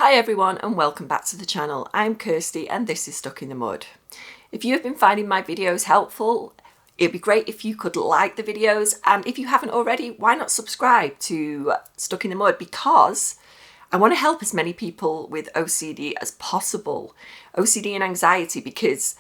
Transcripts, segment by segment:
Hi everyone and welcome back to the channel. I'm Kirsty and this is Stuck in the Mud. If you have been finding my videos helpful, it'd be great if you could like the videos, and if you haven't already, why not subscribe to Stuck in the Mud, because I want to help as many people with OCD as possible. OCD and anxiety, because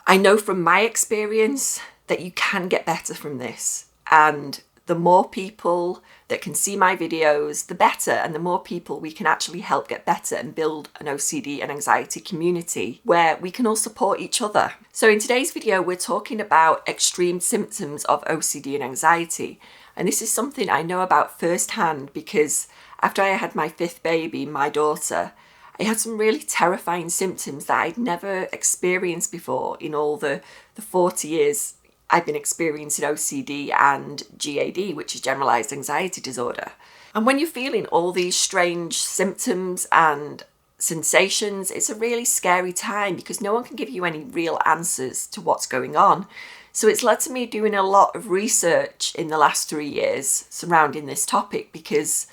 I know from my experience that you can get better from this, and the more people that can see my videos, the better, and the more people we can actually help get better and build an OCD and anxiety community where we can all support each other. So in today's video, we're talking about extreme symptoms of OCD and anxiety. And this is something I know about firsthand because after I had my fifth baby, my daughter, I had some really terrifying symptoms that I'd never experienced before in all the 40 years I've been experiencing OCD and GAD, which is generalized anxiety disorder. And when you're feeling all these strange symptoms and sensations, it's a really scary time because no one can give you any real answers to what's going on. So it's led to me doing a lot of research in the last 3 years surrounding this topic because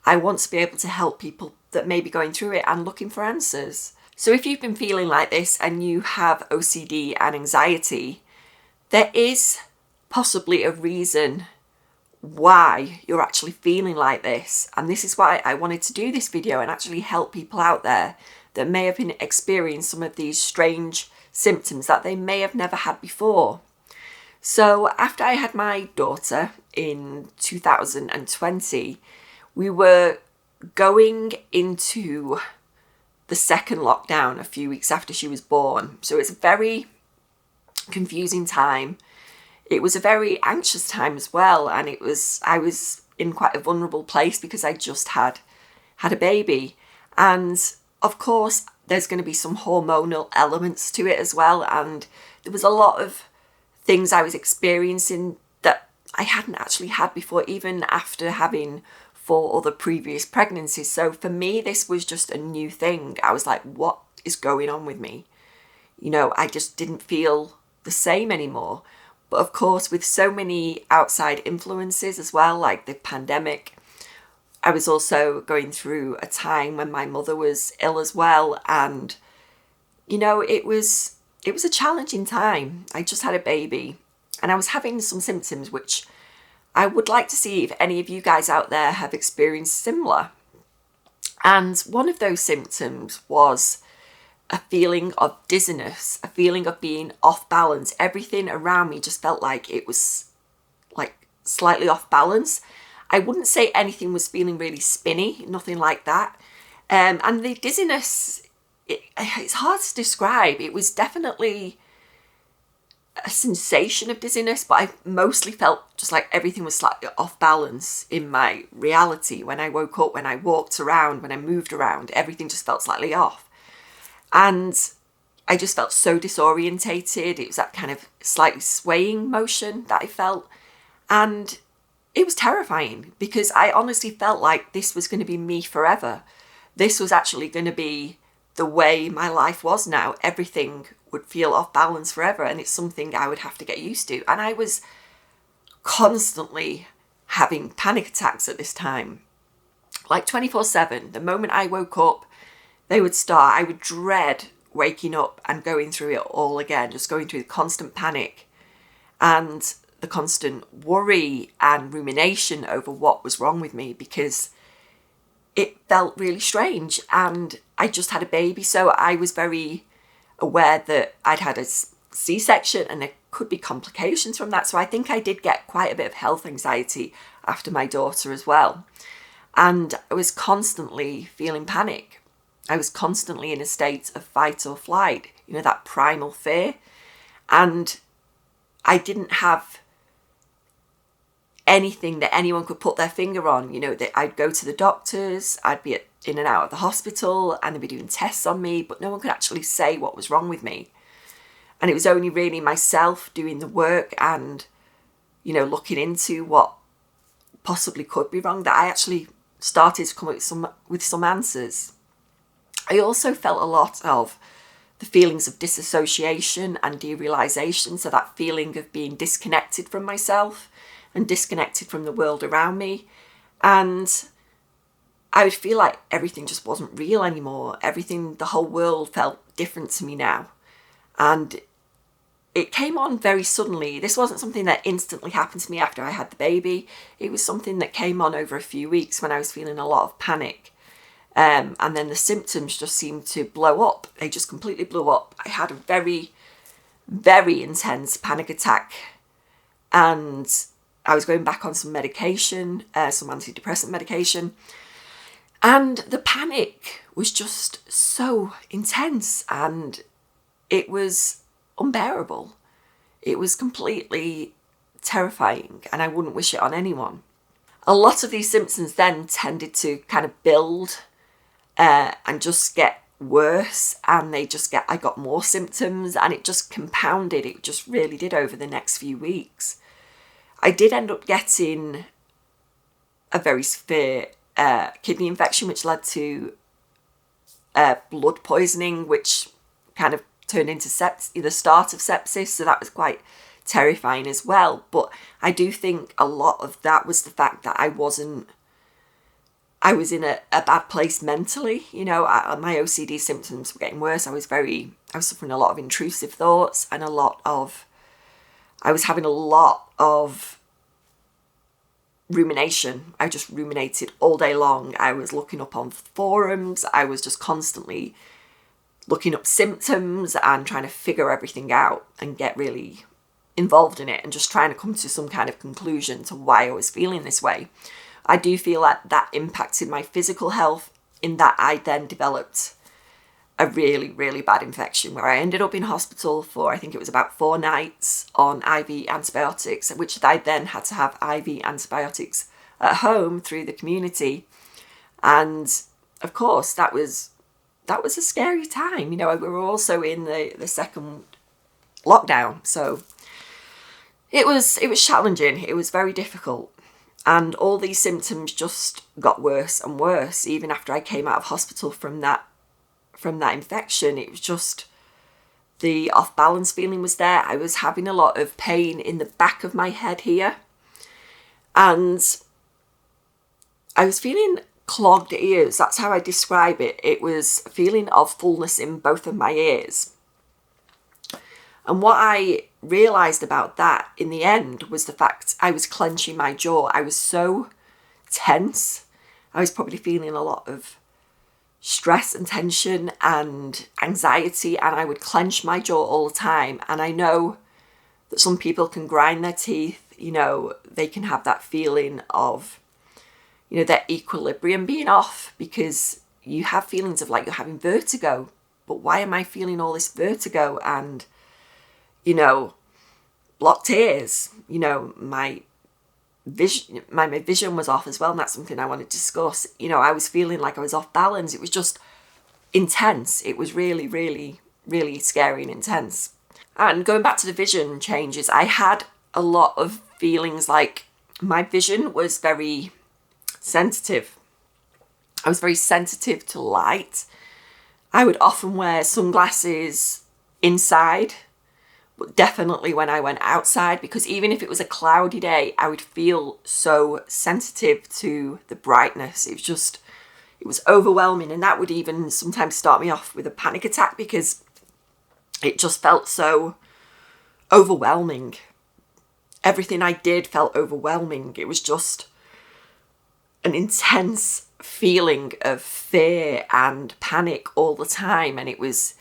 I want to be able to help people that may be going through it and looking for answers. So if you've been feeling like this and you have OCD and anxiety, there is possibly a reason why you're actually feeling like this. And this is why I wanted to do this video and actually help people out there that may have been experiencing some of these strange symptoms that they may have never had before. So after I had my daughter in 2020, we were going into the second lockdown a few weeks after she was born. So it's a very confusing time. It was a very anxious time as well, and I was in quite a vulnerable place because I just had a baby, and of course there's going to be some hormonal elements to it as well, and there was a lot of things I was experiencing that I hadn't actually had before, even after having 4 other previous pregnancies. So for me, this was just a new thing. I was like, what is going on with me? I just didn't feel the same anymore. But of course, with so many outside influences as well, like the pandemic, I was also going through a time when my mother was ill as well, and it was a challenging time. I just had a baby and I was having some symptoms which I would like to see if any of you guys out there have experienced similar. And one of those symptoms was a feeling of dizziness, a feeling of being off balance. Everything around me just felt like it was like slightly off balance. I wouldn't say anything was feeling really spinny, nothing like that. And the dizziness, it's hard to describe. It was definitely a sensation of dizziness, but I mostly felt just like everything was slightly off balance in my reality. When I woke up, when I walked around, when I moved around, everything just felt slightly off. And I just felt so disorientated. It was that kind of slightly swaying motion that I felt. And it was terrifying because I honestly felt like this was going to be me forever. This was actually going to be the way my life was now. Everything would feel off balance forever. And it's something I would have to get used to. And I was constantly having panic attacks at this time. Like 24/7. The moment I woke up, they would start. I would dread waking up and going through it all again, just going through the constant panic and the constant worry and rumination over what was wrong with me because it felt really strange. And I just had a baby, so I was very aware that I'd had a C-section and there could be complications from that. So I think I did get quite a bit of health anxiety after my daughter as well. And I was constantly feeling panic. I was constantly in a state of fight or flight, that primal fear. And I didn't have anything that anyone could put their finger on. That I'd go to the doctors, I'd be in and out of the hospital and they'd be doing tests on me, but no one could actually say what was wrong with me. And it was only really myself doing the work and, looking into what possibly could be wrong that I actually started to come up with some answers. I also felt a lot of the feelings of disassociation and derealization. So that feeling of being disconnected from myself and disconnected from the world around me. And I would feel like everything just wasn't real anymore. Everything, the whole world felt different to me now. And it came on very suddenly. This wasn't something that instantly happened to me after I had the baby. It was something that came on over a few weeks when I was feeling a lot of panic. And then the symptoms just seemed to blow up. They just completely blew up. I had a very, very intense panic attack. And I was going back on some medication, some antidepressant medication. And the panic was just so intense, and it was unbearable. It was completely terrifying, and I wouldn't wish it on anyone. A lot of these symptoms then tended to kind of build and just get worse, and I got more symptoms, and it just compounded. It just really did over the next few weeks. I did end up getting a very severe kidney infection, which led to blood poisoning, which kind of turned into the start of sepsis. So that was quite terrifying as well. But I do think a lot of that was the fact that I was in a bad place mentally. You know, my OCD symptoms were getting worse. I was suffering a lot of intrusive thoughts, and I was having a lot of rumination. I just ruminated all day long. I was looking up on forums. I was just constantly looking up symptoms and trying to figure everything out and get really involved in it and just trying to come to some kind of conclusion to why I was feeling this way. I do feel like that impacted my physical health in that I then developed a really, really bad infection where I ended up in hospital for, I think it was about 4 nights on IV antibiotics, which I then had to have IV antibiotics at home through the community. And of course, that was a scary time. You know, we were also in the second lockdown. So it was challenging. It was very difficult. And all these symptoms just got worse and worse. Even after I came out of hospital from that infection, it was just the off-balance feeling was there. I was having a lot of pain in the back of my head here. And I was feeling clogged ears. That's how I describe it. It was a feeling of fullness in both of my ears. And what I realised about that in the end was the fact I was clenching my jaw. I was so tense. I was probably feeling a lot of stress and tension and anxiety, and I would clench my jaw all the time. And I know that some people can grind their teeth, you know, they can have that feeling of, you know, their equilibrium being off, because you have feelings of like you're having vertigo. But why am I feeling all this vertigo? And, you know, blocked ears, you know, my vision was off as well, and that's something I want to discuss. You know, I was feeling like I was off balance. It was just intense. It was really, really, really scary and intense. And going back to the vision changes, I had a lot of feelings like my vision was very sensitive. I was very sensitive to light. I would often wear sunglasses inside, but definitely when I went outside, because even if it was a cloudy day, I would feel so sensitive to the brightness. It was overwhelming, and that would even sometimes start me off with a panic attack because it just felt so overwhelming. Everything I did felt overwhelming. It was just an intense feeling of fear and panic all the time, and it was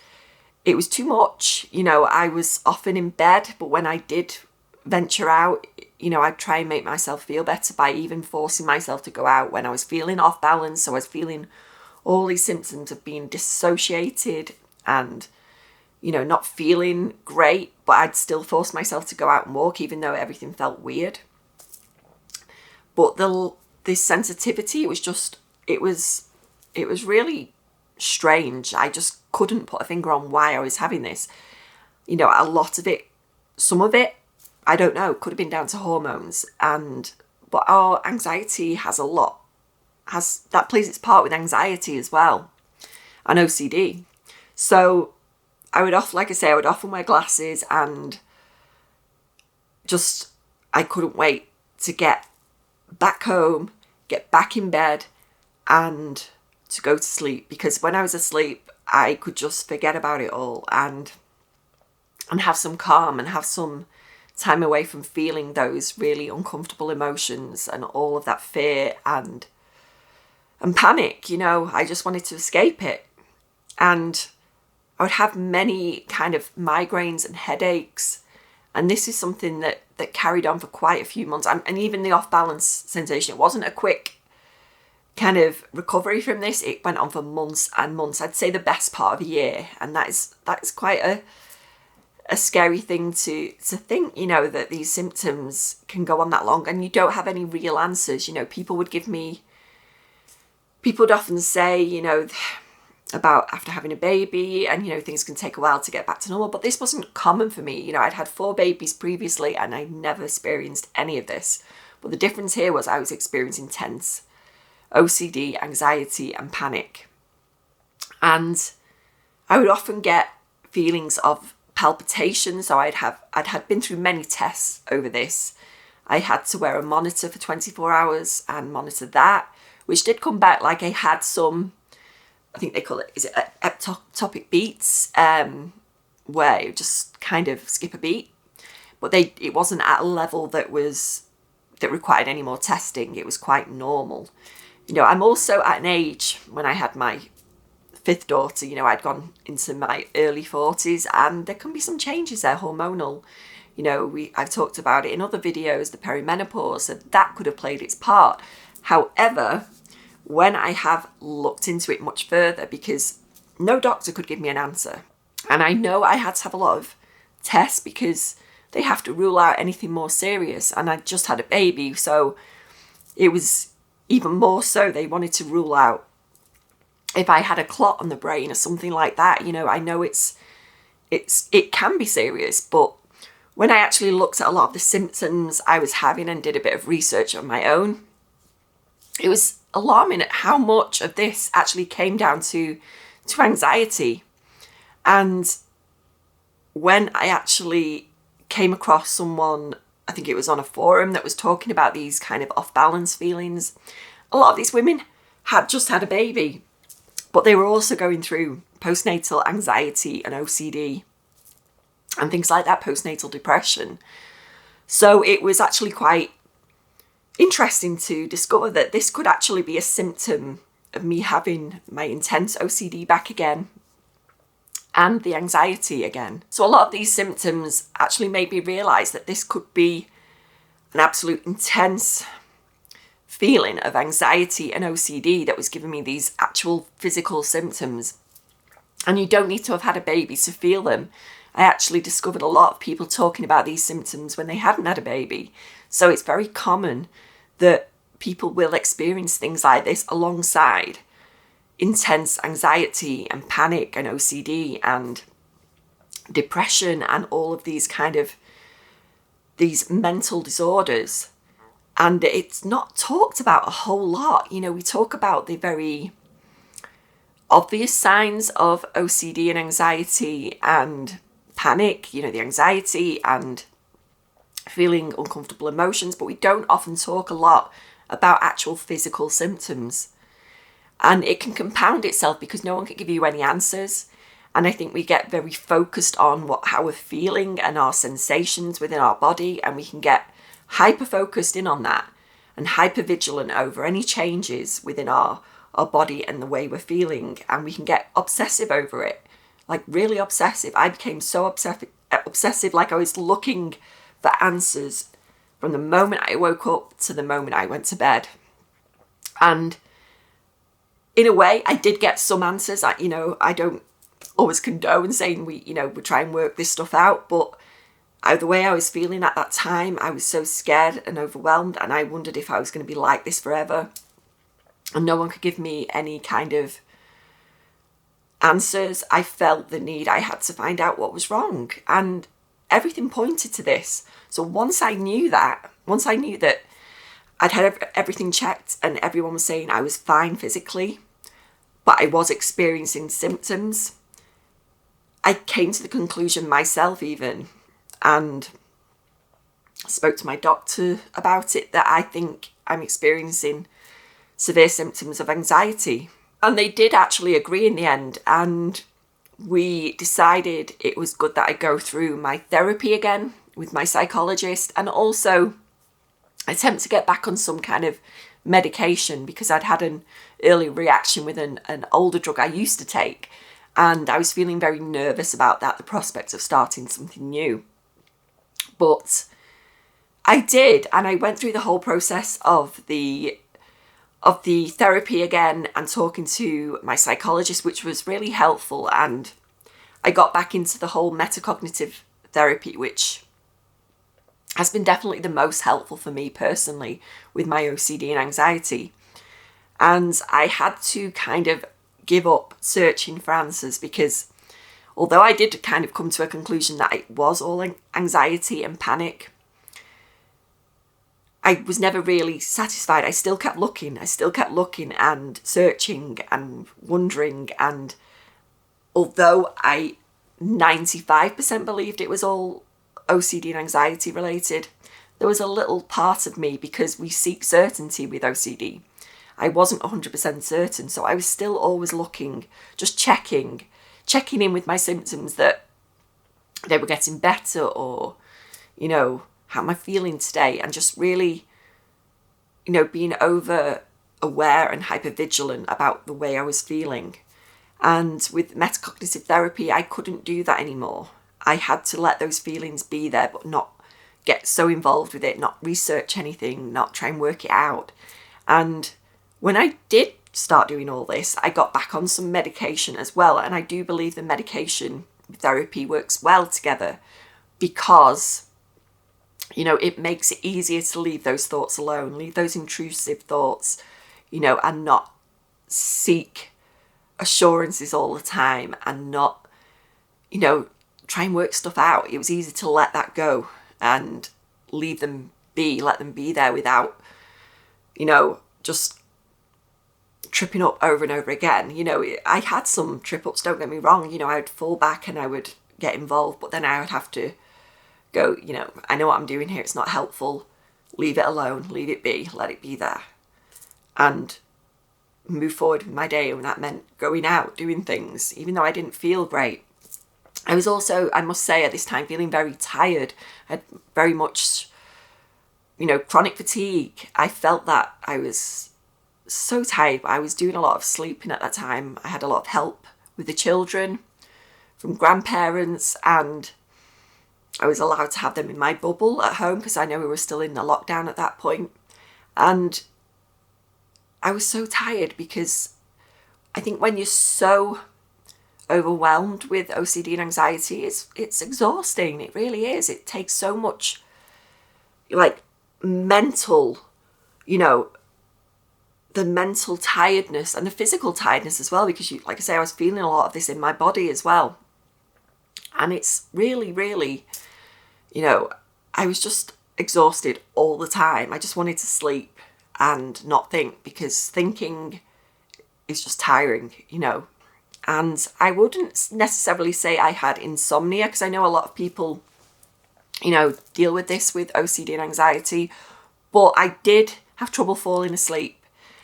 too much. You know, I was often in bed, but when I did venture out, you know, I'd try and make myself feel better by even forcing myself to go out when I was feeling off balance. So I was feeling all these symptoms of being dissociated and, you know, not feeling great, but I'd still force myself to go out and walk even though everything felt weird. But this sensitivity, it was really strange. I just couldn't put a finger on why I was having this. You know, a lot of it, some of it, I don't know, could have been down to hormones. But our anxiety that plays its part with anxiety as well, and OCD. So I would often wear glasses, and I couldn't wait to get back home, get back in bed, and to go to sleep, because when I was asleep, I could just forget about it all and have some calm and have some time away from feeling those really uncomfortable emotions and all of that fear and panic. I just wanted to escape it. And I would have many kind of migraines and headaches. And this is something that carried on for quite a few months. And even the off-balance sensation, it wasn't a quick kind of recovery from this. It went on for months and months. I'd say the best part of a year. And that is quite a scary thing to think, that these symptoms can go on that long and you don't have any real answers. People would often say, about after having a baby and, things can take a while to get back to normal. But this wasn't common for me. I'd had 4 babies previously and I never experienced any of this. But the difference here was I was experiencing intense OCD, anxiety and panic. And I would often get feelings of palpitations. So I'd had been through many tests over this. I had to wear a monitor for 24 hours and monitor that, which did come back like I had some, I think they call it, is it ectopic beats, where you just kind of skip a beat. But it wasn't at a level that required any more testing. It was quite normal. I'm also at an age when I had my 5th daughter, I'd gone into my early 40s and there can be some changes there, hormonal. I've talked about it in other videos, the perimenopause, so that could have played its part. However, when I have looked into it much further, because no doctor could give me an answer, and I know I had to have a lot of tests because they have to rule out anything more serious, and I just had a baby, so it was even more so they wanted to rule out if I had a clot on the brain or something like that. I know it can be serious, but when I actually looked at a lot of the symptoms I was having and did a bit of research on my own, it was alarming at how much of this actually came down to anxiety. And when I actually came across someone, I think it was on a forum, that was talking about these kind of off-balance feelings, a lot of these women had just had a baby, but they were also going through postnatal anxiety and OCD and things like that, postnatal depression. So it was actually quite interesting to discover that this could actually be a symptom of me having my intense OCD back again and the anxiety again. So a lot of these symptoms actually made me realise that this could be an absolute intense feeling of anxiety and OCD that was giving me these actual physical symptoms. And you don't need to have had a baby to feel them. I actually discovered a lot of people talking about these symptoms when they hadn't had a baby. So it's very common that people will experience things like this alongside intense anxiety and panic and OCD and depression and all of these kind of these mental disorders. And it's not talked about a whole lot. We talk about the very obvious signs of OCD and anxiety and panic, the anxiety and feeling uncomfortable emotions, but we don't often talk a lot about actual physical symptoms. And it can compound itself because no one can give you any answers. And I think we get very focused on how we're feeling and our sensations within our body, and we can get hyper-focused in on that and hyper-vigilant over any changes within our body and the way we're feeling, and we can get obsessive over it, like really obsessive. I became so obsessive, like I was looking for answers from the moment I woke up to the moment I went to bed. And in a way, I did get some answers. I don't always condone saying we try and work this stuff out, but the way I was feeling at that time, I was so scared and overwhelmed, and I wondered if I was going to be like this forever. And no one could give me any kind of answers. I felt the need. I had to find out what was wrong, and everything pointed to this. So once I knew that I'd had everything checked and everyone was saying I was fine physically, but I was experiencing symptoms, I came to the conclusion myself even, and spoke to my doctor about it, that I think I'm experiencing severe symptoms of anxiety. And they did actually agree in the end, and we decided it was good that I go through my therapy again with my psychologist, and also attempt to get back on some kind of medication, because I'd had an early reaction with an older drug I used to take, and I was feeling very nervous about that, the prospect of starting something new. But I did, and I went through the whole process of the therapy again and talking to my psychologist, which was really helpful. And I got back into the whole metacognitive therapy, which has been definitely the most helpful for me personally with my OCD and anxiety. And I had to kind of give up searching for answers, because although I did kind of come to a conclusion that it was all anxiety and panic, I was never really satisfied. I still kept looking and searching and wondering. And although I 95% believed it was all OCD and anxiety related, there was a little part of me, because we seek certainty with OCD, I wasn't 100% certain. So I was still always looking, just checking in with my symptoms, that they were getting better, or, how am I feeling today? And just really, being over aware and hyper vigilant about the way I was feeling. And with metacognitive therapy, I couldn't do that anymore. I had to let those feelings be there, but not get so involved with it, not research anything, not try and work it out. And when I did start doing all this, I got back on some medication as well. And I do believe the medication therapy works well together, because it makes it easier to leave those thoughts alone, leave those intrusive thoughts, and not seek assurances all the time, and not, try and work stuff out. It was easy to let that go and leave them be, let them be there without, just tripping up over and over again. I had some trip ups, don't get me wrong. I would fall back and I would get involved, but then I would have to go, I know what I'm doing here, it's not helpful, leave it alone, leave it be, let it be there, and move forward with my day. And that meant going out, doing things, even though I didn't feel great. I was also, I must say, at this time feeling very tired. I had very much, chronic fatigue. I felt that I was so tired. I was doing a lot of sleeping at that time. I had a lot of help with the children from grandparents, and I was allowed to have them in my bubble at home, because I know we were still in the lockdown at that point. And I was so tired, because I think when you're so overwhelmed with OCD and anxiety, it's exhausting. It really is. It takes so much, mental, the mental tiredness and the physical tiredness as well, because like I say, I was feeling a lot of this in my body as well. And it's really, really, I was just exhausted all the time. I just wanted to sleep and not think, because thinking is just tiring, And I wouldn't necessarily say I had insomnia, because I know a lot of people, deal with this with OCD and anxiety, but I did have trouble falling asleep.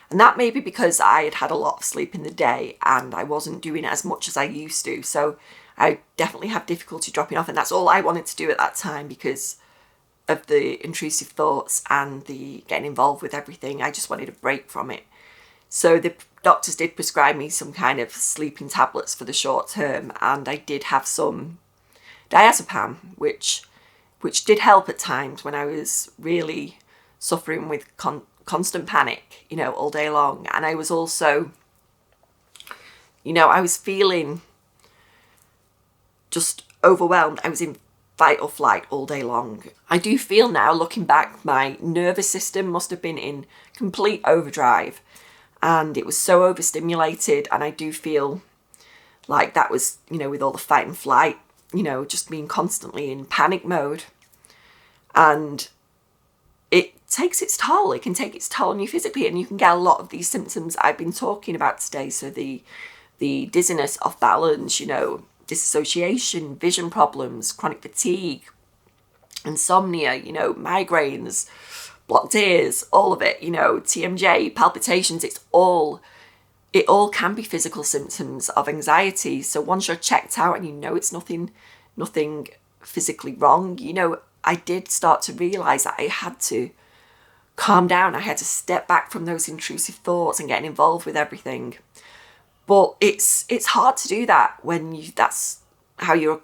And that may be because I had had a lot of sleep in the day and I wasn't doing it as much as I used to. So I definitely have difficulty dropping off. And that's all I wanted to do at that time, because of the intrusive thoughts and the getting involved with everything. I just wanted a break from it. So the doctors did prescribe me some kind of sleeping tablets for the short term. And I did have some diazepam, which did help at times when I was really suffering with constant panic, all day long. And I was also, I was feeling just overwhelmed. I was in fight or flight all day long. I do feel now, looking back, my nervous system must have been in complete overdrive, and it was so overstimulated. And I do feel like that was, with all the fight and flight, just being constantly in panic mode. And it takes its toll. It can take its toll on you physically, and you can get a lot of these symptoms I've been talking about today. So the dizziness, off balance, dissociation, vision problems, chronic fatigue, insomnia, migraines, blocked ears, all of it, you know, TMJ, palpitations, it all can be physical symptoms of anxiety. So once you're checked out and you know it's nothing physically wrong, you know, I did start to realise that I had to calm down. I had to step back from those intrusive thoughts and getting involved with everything. But it's hard to do that when that's how you're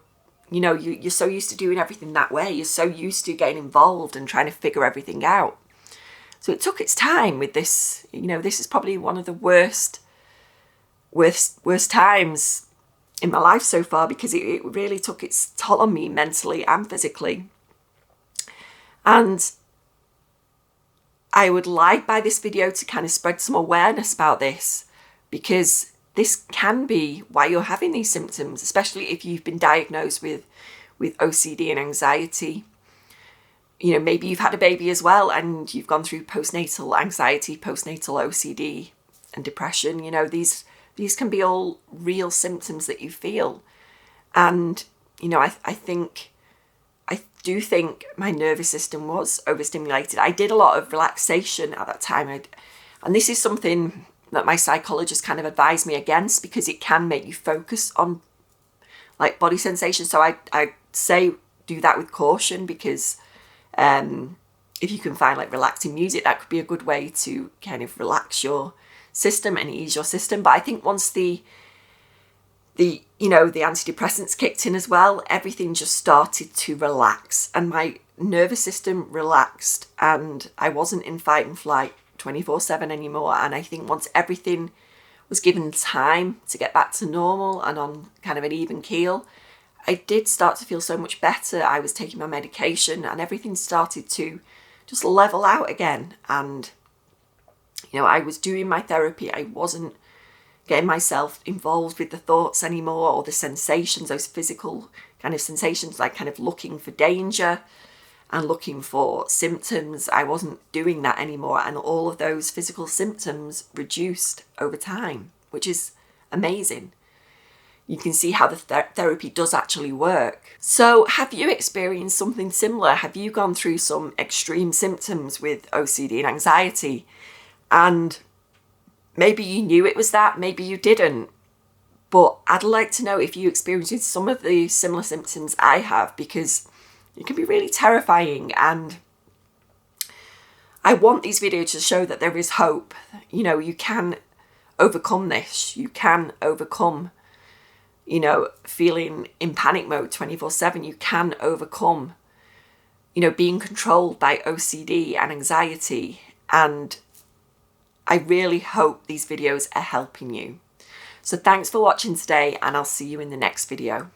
so used to doing everything that way. You're so used to getting involved and trying to figure everything out. So it took its time with this. You know, this is probably one of the worst times in my life so far, because it really took its toll on me mentally and physically. And I would like by this video to kind of spread some awareness about this, because this can be why you're having these symptoms, especially if you've been diagnosed with OCD and anxiety. You know, maybe you've had a baby as well and you've gone through postnatal anxiety, postnatal OCD and depression. You know, these can be all real symptoms that you feel. And, you know, I do think my nervous system was overstimulated. I did a lot of relaxation at that time. And this is something that my psychologist kind of advised me against, because it can make you focus on like body sensations. So I say do that with caution, because if you can find like relaxing music, that could be a good way to kind of relax your system and ease your system. But I think once the antidepressants kicked in as well, everything just started to relax and my nervous system relaxed, and I wasn't in fight and flight 24/7 anymore. And I think once everything was given time to get back to normal and on kind of an even keel, I did start to feel so much better. I was taking my medication and everything started to just level out again. And, you know, I was doing my therapy. I wasn't getting myself involved with the thoughts anymore, or the sensations, those physical kind of sensations, like kind of looking for danger and looking for symptoms. I wasn't doing that anymore. And all of those physical symptoms reduced over time, which is amazing. You can see how the therapy does actually work. So have you experienced something similar? Have you gone through some extreme symptoms with OCD and anxiety? And maybe you knew it was that, maybe you didn't. But I'd like to know if you experienced some of the similar symptoms I have, because it can be really terrifying. And I want these videos to show that there is hope. You know, you can overcome this. You can overcome, you know, feeling in panic mode 24/7. You can overcome, you know, being controlled by OCD and anxiety. And I really hope these videos are helping you. So thanks for watching today, and I'll see you in the next video.